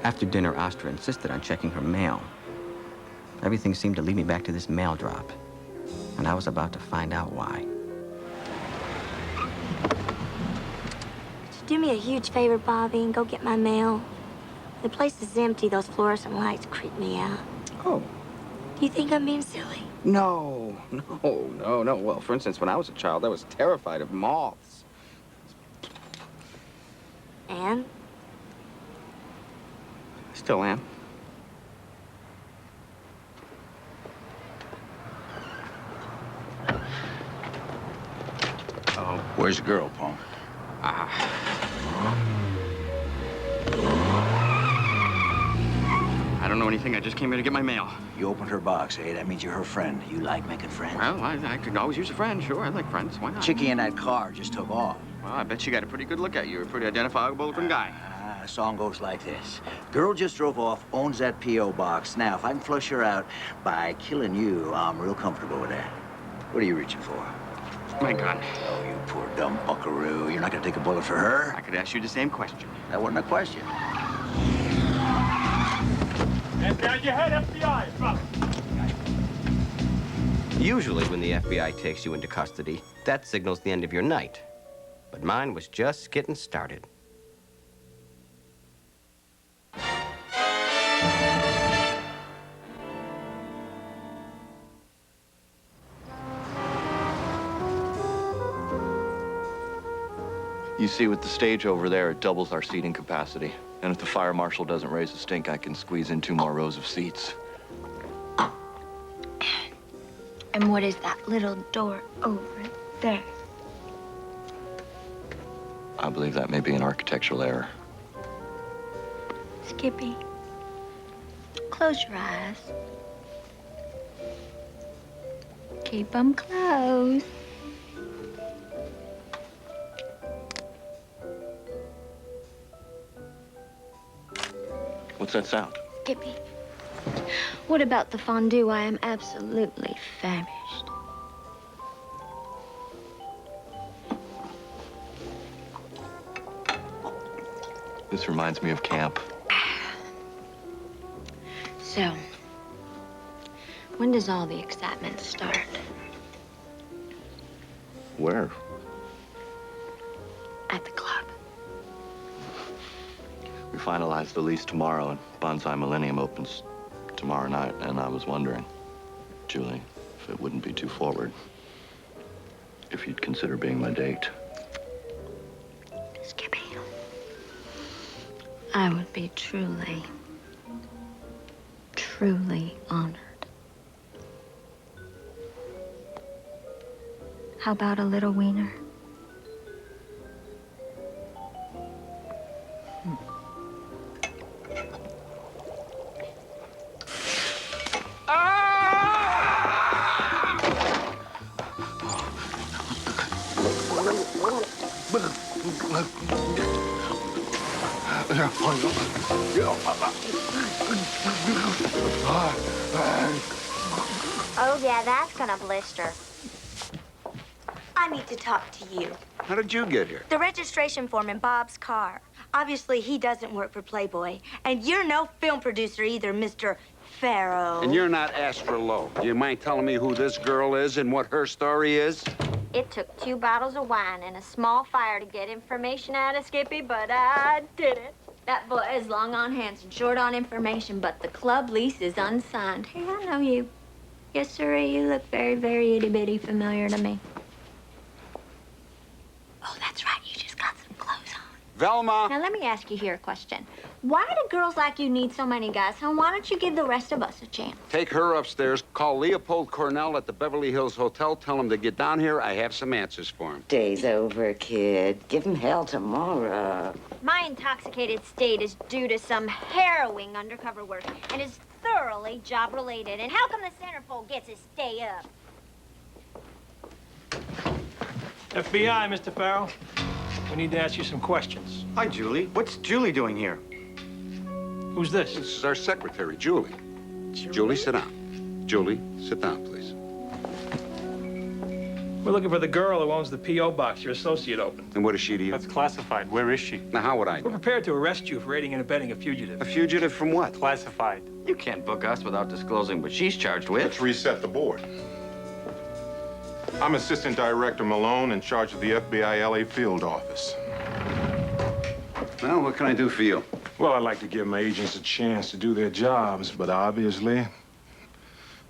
After dinner, Astra insisted on checking her mail. Everything seemed to lead me back to this mail drop, and I was about to find out why. Could you do me a huge favor, Bobby, and go get my mail? The place is empty. Those fluorescent lights creep me out. Oh. Do you think I'm being silly? No. Well, for instance, when I was a child, I was terrified of moths. And? Still am. Oh, where's the girl, Paul? I don't know anything. I just came here to get my mail. You opened her box, eh? That means you're her friend. You like making friends. Well, I could always use a friend. Sure, I like friends. Why not? Chickie in that car just took off. Well, I bet she got a pretty good look at you. You're a pretty identifiable looking guy. The song goes like this. Girl just drove off, owns that P.O. box. Now, if I can flush her out by killing you, I'm real comfortable with that. What are you reaching for? My gun. Oh, you poor dumb buckaroo. You're not gonna take a bullet for her? I could ask you the same question. That wasn't a question. Hands behind your head, FBI! Drop it. Usually when the FBI takes you into custody, that signals the end of your night. But mine was just getting started. You see, with the stage over there, it doubles our seating capacity. And if the fire marshal doesn't raise a stink, I can squeeze in 2 more rows of seats. And what is that little door over there? I believe that may be an architectural error. Skippy, close your eyes. Keep them closed. What's that sound? Skippy, what about the fondue? I am absolutely famished. This reminds me of camp. So, when does all the excitement start? Where? At the club. We finalize the lease tomorrow, and Bonsai Millennium opens tomorrow night, and I was wondering, Julie, if it wouldn't be too forward, if you'd consider being my date. Skippy, I would be truly, truly honored. How about a little wiener? Oh, yeah, that's gonna blister. I need to talk to you. How did you get here? The registration form in Bob's car. Obviously, he doesn't work for Playboy. And you're no film producer either, Mr. Faro. And you're not Astra Low. Do you mind telling me who this girl is and what her story is? It took 2 bottles of wine and a small fire to get information out of Skippy, but I did it. That boy is long on hands and short on information, but the club lease is unsigned. Hey, I know you. Yes, sir, you look very, very itty-bitty familiar to me. Oh, that's right. You just got some clothes on. Velma! Now, let me ask you here a question. Why do girls like you need so many guys, huh? Why don't you give the rest of us a chance? Take her upstairs, call Leopold Cornell at the Beverly Hills Hotel, tell him to get down here. I have some answers for him. Day's over, kid. Give him hell tomorrow. My intoxicated state is due to some harrowing undercover work and is thoroughly job-related. And how come the centerfold gets to stay up? FBI, Mr. Faro. We need to ask you some questions. Hi, Julie. What's Julie doing here? Who's this? This is our secretary, Julie. Julie, sit down. Julie, sit down, please. We're looking for the girl who owns the P.O. box your associate opened. And what is she to you? That's classified. Where is she? Now, how would I We're know? prepared to arrest you for aiding and abetting a fugitive. A fugitive from what? Classified. You can't book us without disclosing what she's charged with. Let's reset the board. I'm Assistant Director Malone, in charge of the FBI LA field office. Well, what can I do for you? Well, I'd like to give my agents a chance to do their jobs, but obviously,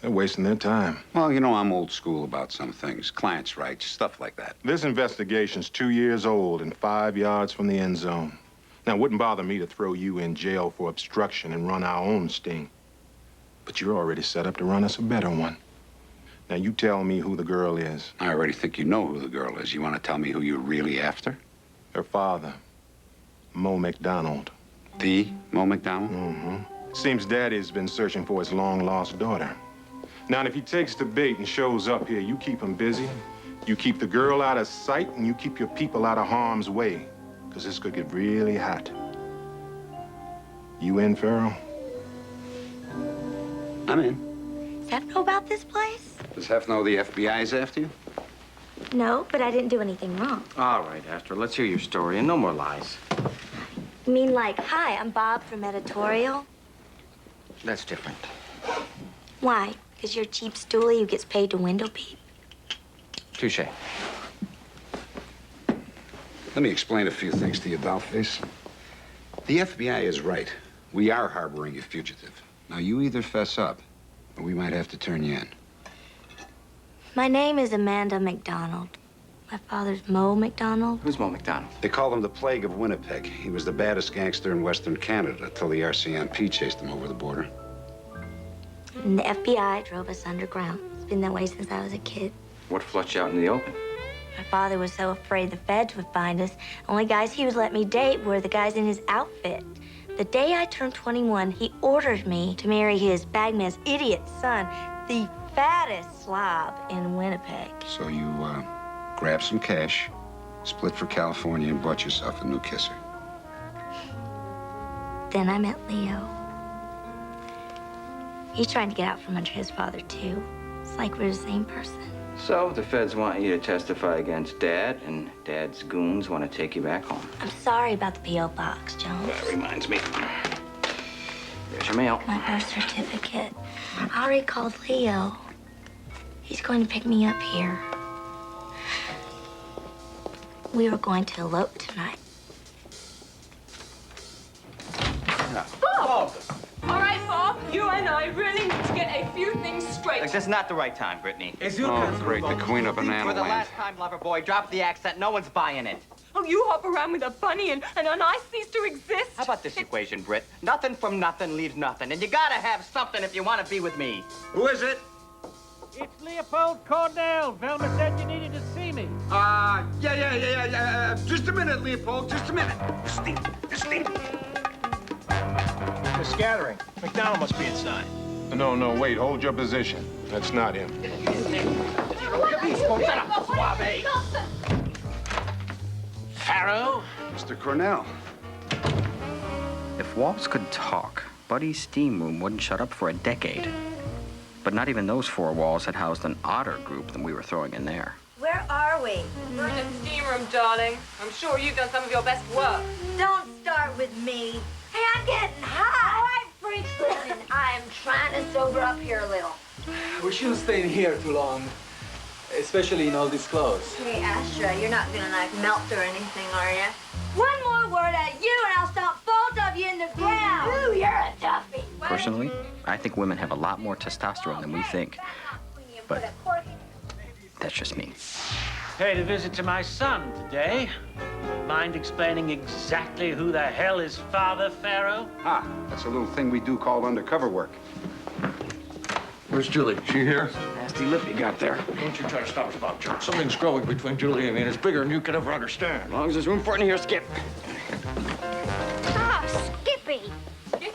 they're wasting their time. Well, you know, I'm old school about some things. Clients' rights, stuff like that. This investigation's 2 years old and 5 yards from the end zone. Now, it wouldn't bother me to throw you in jail for obstruction and run our own sting. But you're already set up to run us a better one. Now, you tell me who the girl is. I already think you know who the girl is. You want to tell me who you're really after? Her father, Mo McDonald. The Mo McDonald? Mm-hmm. Seems Daddy's been searching for his long-lost daughter. Now, if he takes the bait and shows up here, you keep him busy. You keep the girl out of sight, and you keep your people out of harm's way. Because this could get really hot. You in, Faro? I'm in. Does Hef know about this place? Does Hef know the FBI's after you? No, but I didn't do anything wrong. All right, Astra, let's hear your story, and no more lies. You mean like, hi, I'm Bob from editorial? That's different. Why? Because you're a cheap stoolie who gets paid to window peep? Touche. Let me explain a few things to you, dollface. The FBI is right. We are harboring a fugitive. Now, you either fess up, or we might have to turn you in. My name is Amanda McDonald. My father's Mo McDonald. Who's Mo McDonald? They call him the Plague of Winnipeg. He was the baddest gangster in Western Canada till the RCMP chased him over the border. And the FBI drove us underground. It's been that way since I was a kid. What flushed you out in the open? My father was so afraid the feds would find us. Only guys he would let me date were the guys in his outfit. The day I turned 21, he ordered me to marry his bagman's idiot son, the fattest slob in Winnipeg. So you, grabbed some cash, split for California, and bought yourself a new kisser. Then I met Leo. He's trying to get out from under his father, too. It's like we're the same person. So the feds want you to testify against Dad, and Dad's goons want to take you back home. I'm sorry about the P.O. box, Jones. That reminds me. There's your mail. My birth certificate. I already called Leo. He's going to pick me up here. We were going to elope tonight. Bob! All right, Bob, you and I really need to get a few things straight. This is not the right time, Brittany. Oh, great, the queen of banana For the land. last time, lover boy, drop the accent. No one's buying it. Oh, you hop around with a bunny and I cease to exist. How about this equation, Britt? Nothing from nothing leaves nothing, and you gotta have something if you want to be with me. Who is it? It's Leopold Cornell. Velma said you needed to see me. Yeah. Just a minute, Leopold, just a minute. Steve. They're scattering. McDonald must be inside. No, wait, hold your position. That's not him. Faro? Mr. Cornell. If walls could talk, Buddy's steam room wouldn't shut up for a decade. But not even those four walls had housed an odder group than we were throwing in there. Where are we? We're in the steam room, darling. I'm sure you've done some of your best work. Don't start with me. Hey, I'm getting hot. All right, freaks, listen. I am trying to sober up here a little. We shouldn't stay in here too long, especially in all these clothes. Hey, Astra, you're not gonna, like, melt or anything, are you? One more word at you, and I'll stomp both of you in the ground. Ooh, you're a toughie. Personally, I think women have a lot more testosterone than we think. But that's just me. Paid a visit to my son today. Mind explaining exactly who the hell is Father Faro? That's a little thing we do called undercover work. Where's Julie? She here? Nasty lip you got there. Don't you try to stop us about Chuck. Something's growing between Julie and me, and it's bigger than you can ever understand. As long as there's room for it in here, Skip. Stop, Skippy.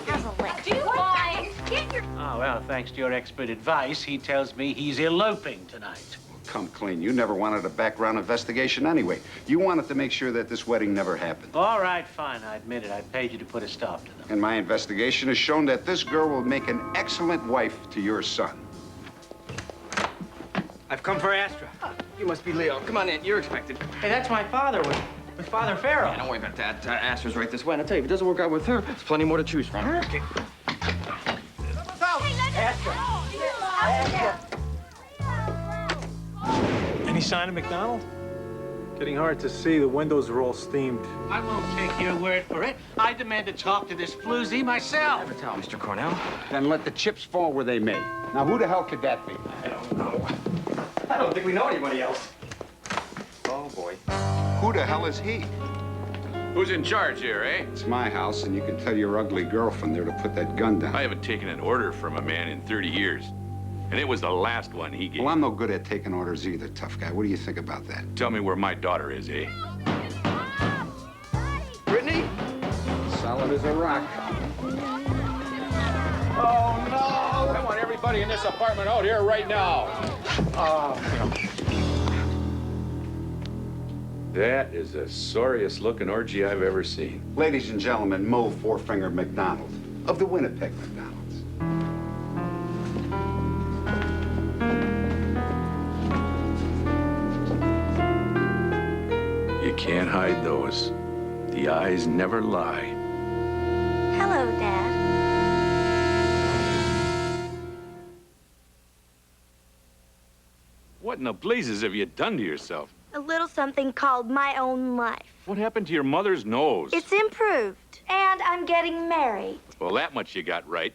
How's a lick? Do you mind? Get your... Oh, well, thanks to your expert advice, he tells me he's eloping tonight. Come clean. You never wanted a background investigation anyway. You wanted to make sure that this wedding never happened. All right, fine, I admit it. I paid you to put a stop to them. And my investigation has shown that this girl will make an excellent wife to your son. I've come for Astra. You must be Leo. Come on in. You're expected. Hey, that's my father with Father Faro. Don't worry about that. Astra's right this way. And I'll tell you, if it doesn't work out with her, there's plenty more to choose from. Okay. Any sign of McDonald? Getting hard to see. The windows are all steamed. I won't take your word for it. I demand to talk to this floozy myself. Have a towel, Mr. Cornell. Then let the chips fall where they may. Now, who the hell could that be? I don't know. I don't think we know anybody else. Oh, boy. Who the hell is he? Who's in charge here, eh? It's my house, and you can tell your ugly girlfriend there to put that gun down. I haven't taken an order from a man in 30 years. And it was the last one he gave. Well, I'm no good at taking orders either, tough guy. What do you think about that? Tell me where my daughter is, eh? Brittany? Solid as a rock. Oh, no! I want everybody in this apartment out here right now. That is the sorriest looking orgy I've ever seen. Ladies and gentlemen, Mo Four-Finger McDonald of the Winnipeg McDonald's. You can't hide those. The eyes never lie. Hello, Dad. What in the blazes have you done to yourself? A little something called my own life. What happened to your mother's nose? It's improved. And I'm getting married. Well, that much you got right.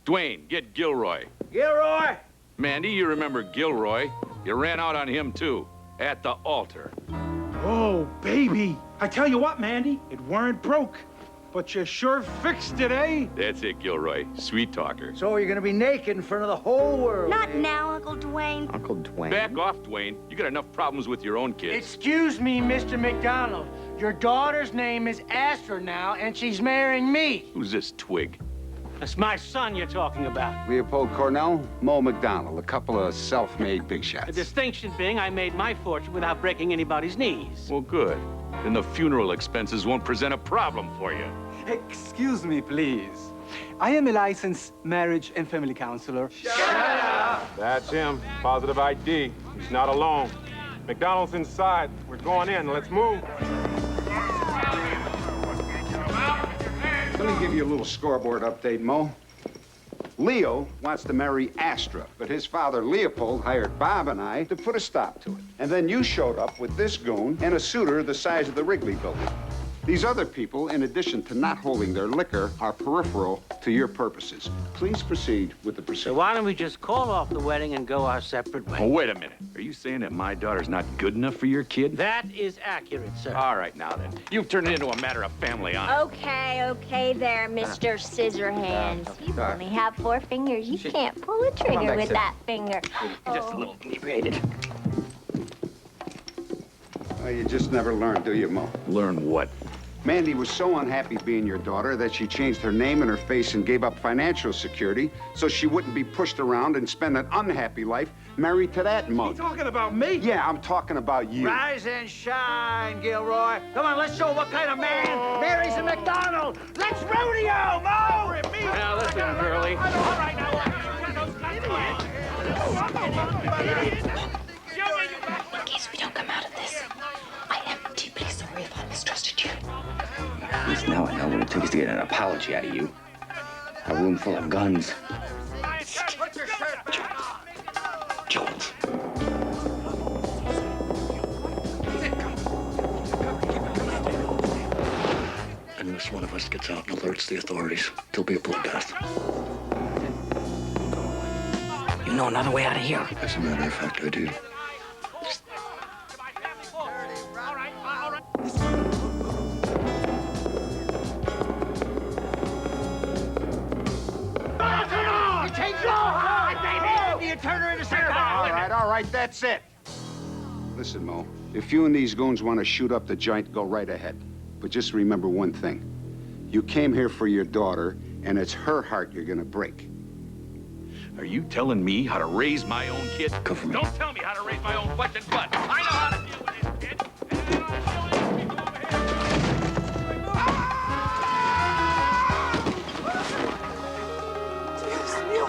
Dwayne, get Gilroy. Gilroy! Mandy, you remember Gilroy. You ran out on him, too, at the altar. Oh, baby. I tell you what, Mandy, it weren't broke. But you sure fixed it, eh? That's it, Gilroy. Sweet talker. So you're gonna be naked in front of the whole world. Not now, Uncle Dwayne. Uncle Dwayne. Back off, Dwayne. You got enough problems with your own kids. Excuse me, Mr. McDonald. Your daughter's name is Astra now, and she's marrying me. Who's this twig? That's my son you're talking about. Leopold Cornell, Mo McDonald, a couple of self-made big shots. The distinction being I made my fortune without breaking anybody's knees. Well, good. Then the funeral expenses won't present a problem for you. Excuse me, please. I am a licensed marriage and family counselor. Shut up! That's him. Positive ID. He's not alone. McDonald's inside. We're going in. Let's move. Let me give you a little scoreboard update, Mo. Leo wants to marry Astra, but his father, Leopold, hired Bob and I to put a stop to it. And then you showed up with this goon and a suitor the size of the Wrigley building. These other people, in addition to not holding their liquor, are peripheral to your purposes. Please proceed with the procedure. So why don't we just call off the wedding and go our separate ways? Oh, wait a minute. Are you saying that my daughter's not good enough for your kid? That is accurate, sir. All right, now then. You've turned it into a matter of family honor. Okay there, Mr. Scissorhands. You only have 4 fingers. You can't pull a trigger with that finger. Just a little inebriated. Well, you just never learn, do you, Mo? Learn what? Mandy was so unhappy being your daughter that she changed her name and her face and gave up financial security so she wouldn't be pushed around and spend an unhappy life married to that mug. You talking about me? Yeah, I'm talking about you. Rise and shine, Gilroy. Come on, let's show what kind of man marries a McDonald. Let's rodeo, Mo! Now, listen, girlie. In case we don't come out of this, I am deeply sorry if I mistrusted you. At least now I know what it takes to get an apology out of you. A room full of guns. Jones. Unless one of us gets out and alerts the authorities, there'll be a bloodbath. You know another way out of here. As a matter of fact, I do. All right, that's it. Listen, Mo, if you and these goons want to shoot up the joint, go right ahead. But just remember one thing. You came here for your daughter, and it's her heart you're gonna break. Are you telling me how to raise my own kid? Come for me. Don't tell me how to raise my own fucking butt. I know how to deal with this kid. And I'll show you people over here. Dios mío.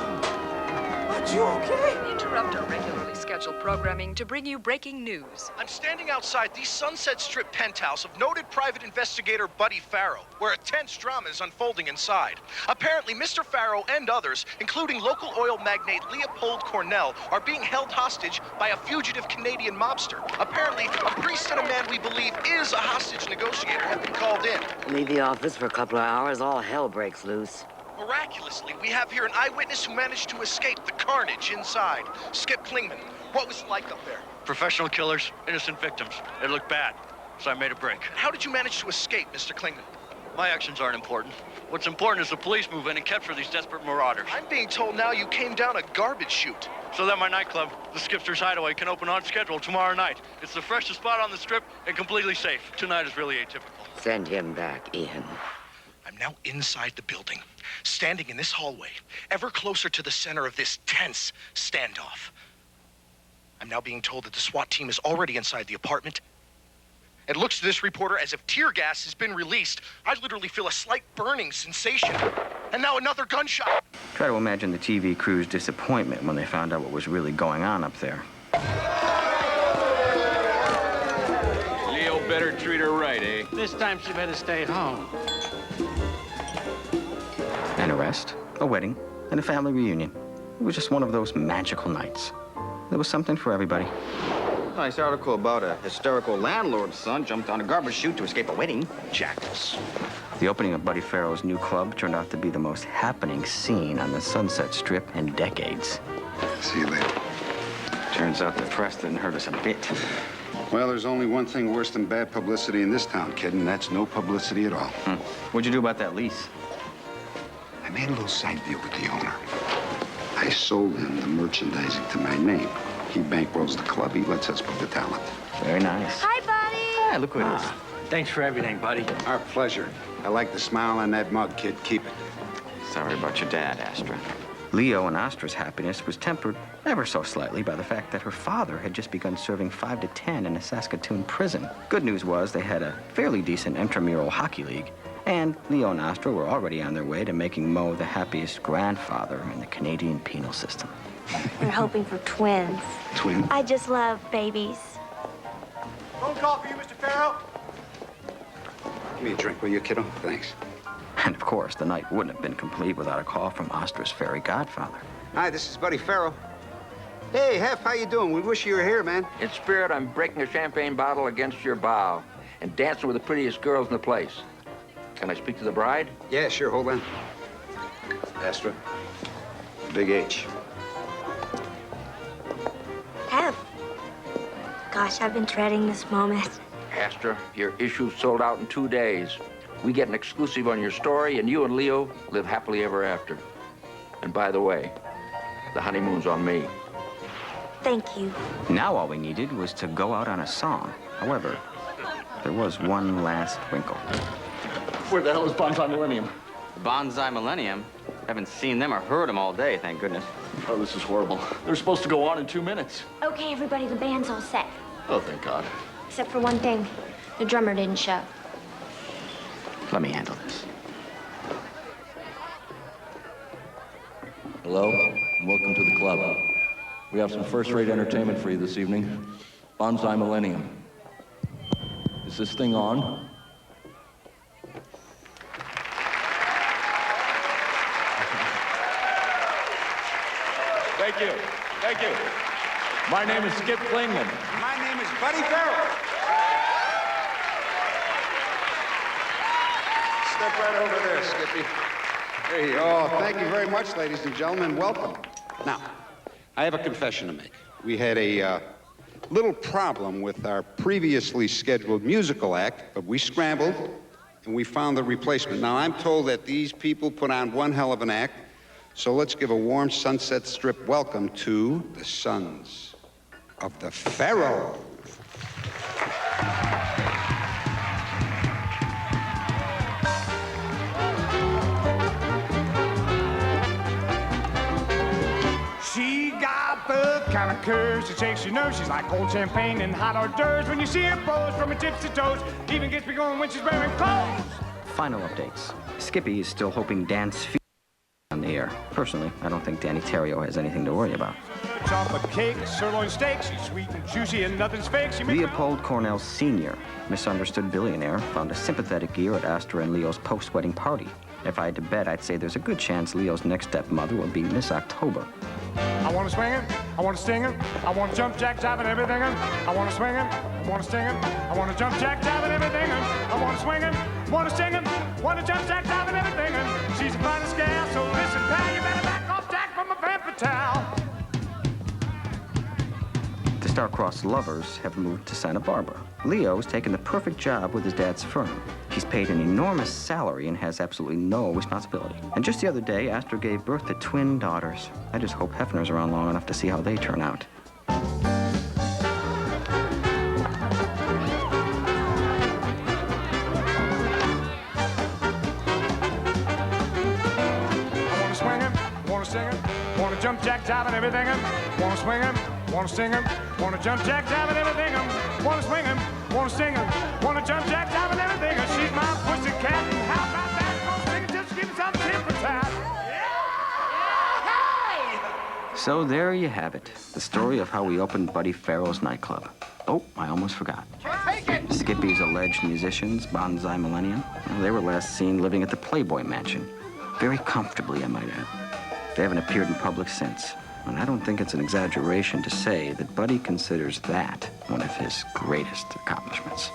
Are you okay? interrupt our regularly scheduled programming to bring you breaking news. I'm standing outside the Sunset Strip penthouse of noted private investigator Buddy Faro, where a tense drama is unfolding inside. Apparently, Mr. Faro and others, including local oil magnate Leopold Cornell, are being held hostage by a fugitive Canadian mobster. Apparently, a priest and a man we believe is a hostage negotiator have been called in. Leave the office for a couple of hours, all hell breaks loose. Miraculously, we have here an eyewitness who managed to escape the carnage inside. Skip Klingman, what was it like up there? Professional killers, innocent victims. It looked bad, so I made a break. How did you manage to escape, Mr. Klingman? My actions aren't important. What's important is the police move in and capture these desperate marauders. I'm being told now you came down a garbage chute. So that my nightclub, the Skipster's Hideaway, can open on schedule tomorrow night. It's the freshest spot on the strip and completely safe. Tonight is really atypical. Send him back, Ian. I'm now inside the building, standing in this hallway, ever closer to the center of this tense standoff. I'm now being told that the SWAT team is already inside the apartment. It looks to this reporter as if tear gas has been released. I literally feel a slight burning sensation. And now another gunshot. Try to imagine the TV crew's disappointment when they found out what was really going on up there. Leo better treat her right, eh? This time she better stay home. An arrest, a wedding, and a family reunion. It was just one of those magical nights. There was something for everybody. Nice article about a hysterical landlord's son jumped on a garbage chute to escape a wedding. Jackals. The opening of Buddy Faro's new club turned out to be the most happening scene on the Sunset Strip in decades. See you later. Turns out the press didn't hurt us a bit. Well, there's only one thing worse than bad publicity in this town, kid, and that's no publicity at all. What'd you do about that lease? I made a little side deal with the owner. I sold him the merchandising to my name. He bankrolls the club. He lets us put the talent. Very nice. Hi, buddy. Hi, look who it is. Thanks for everything, buddy. Our pleasure. I like the smile on that mug, kid. Keep it. Sorry about your dad, Astra. Leo and Astra's happiness was tempered ever so slightly by the fact that her father had just begun serving 5 to 10 in a Saskatoon prison. Good news was they had a fairly decent intramural hockey league, and Leo and Astra were already on their way to making Mo the happiest grandfather in the Canadian penal system. We're hoping for twins. Twins? I just love babies. Phone call for you, Mr. Faro. Give me a drink, will you, kiddo? Thanks. And of course, the night wouldn't have been complete without a call from Astra's fairy godfather. Hi, this is Buddy Faro. Hey, Hef, how you doing? We wish you were here, man. In spirit, I'm breaking a champagne bottle against your bow and dancing with the prettiest girls in the place. Can I speak to the bride? Yeah, sure. Hold on. Astra. Big H. Ev. Gosh, I've been dreading this moment. Astra, your issue sold out in 2 days. We get an exclusive on your story, and you and Leo live happily ever after. And by the way, the honeymoon's on me. Thank you. Now all we needed was to go out on a song. However, there was one last wrinkle. Where the hell is Bonsai Millennium? Bonsai Millennium? Haven't seen them or heard them all day, thank goodness. Oh, this is horrible. They're supposed to go on in 2 minutes. Okay, everybody, the band's all set. Oh, thank God. Except for one thing. The drummer didn't show. Let me handle this. Hello, and welcome to the club. We have some first-rate entertainment for you this evening. Bonsai Millennium. Is this thing on? Thank you. Thank you. My name is Skip Klingman. My name is Buddy Faro. Step right over there, Skippy. There you go. Thank you very much, ladies and gentlemen. Welcome. Now, I have a confession to make. We had a little problem with our previously scheduled musical act, but we scrambled and we found the replacement. Now, I'm told that these people put on one hell of an act, so let's give a warm Sunset Strip welcome to the Sons of the Pharaoh. She got the kind of curves that shakes your nerves. She's like cold champagne and hot hors d'oeuvres. When you see her pose from her tips to toes, even gets me going when she's wearing clothes. Final updates. Skippy is still hoping Dan's feet on the air. there. Personally, I don't think Danny Terrio has anything to worry about. Chocolate cake, sirloin steak, she's sweet and juicy and nothing's fake. She Leopold Cornell Sr., misunderstood billionaire, found a sympathetic ear at Astra and Leo's post-wedding party. If I had to bet, I'd say there's a good chance Leo's next stepmother will be Miss October. I want to swing it, I want to sting it, I want to jump, jack, jive, and everything. I want to swing it, I want to sting it, I want to jump, jack, jive, and everything. I want to swing it, want to sting it, want to jump, jack, jive, and everything. She's the finest gal, so listen, pal, you better back off, Jack, from my pamper towel. The star-crossed lovers have moved to Santa Barbara. Leo's taken the perfect job with his dad's firm. He's paid an enormous salary and has absolutely no responsibility. And just the other day, Astor gave birth to twin daughters. I just hope Hefner's around long enough to see how they turn out. I want to swing him, want to sing him, want to jump, jack, jive, and everything. Want to swing him, want to sing him, want to jump, jack, jive, and everything. Want to swing him, want to sing him, want to jump, jack, jive, and everything. She's my pussycat, and how about that? Gonna sing it till she gives me some temper tap. So there you have it, the story of how we opened Buddy Faro's nightclub. Oh, I almost forgot. Skippy's alleged musicians, Bonsai Millennium, well, they were last seen living at the Playboy Mansion. Very comfortably, I might add. They haven't appeared in public since. And I don't think it's an exaggeration to say that Buddy considers that one of his greatest accomplishments.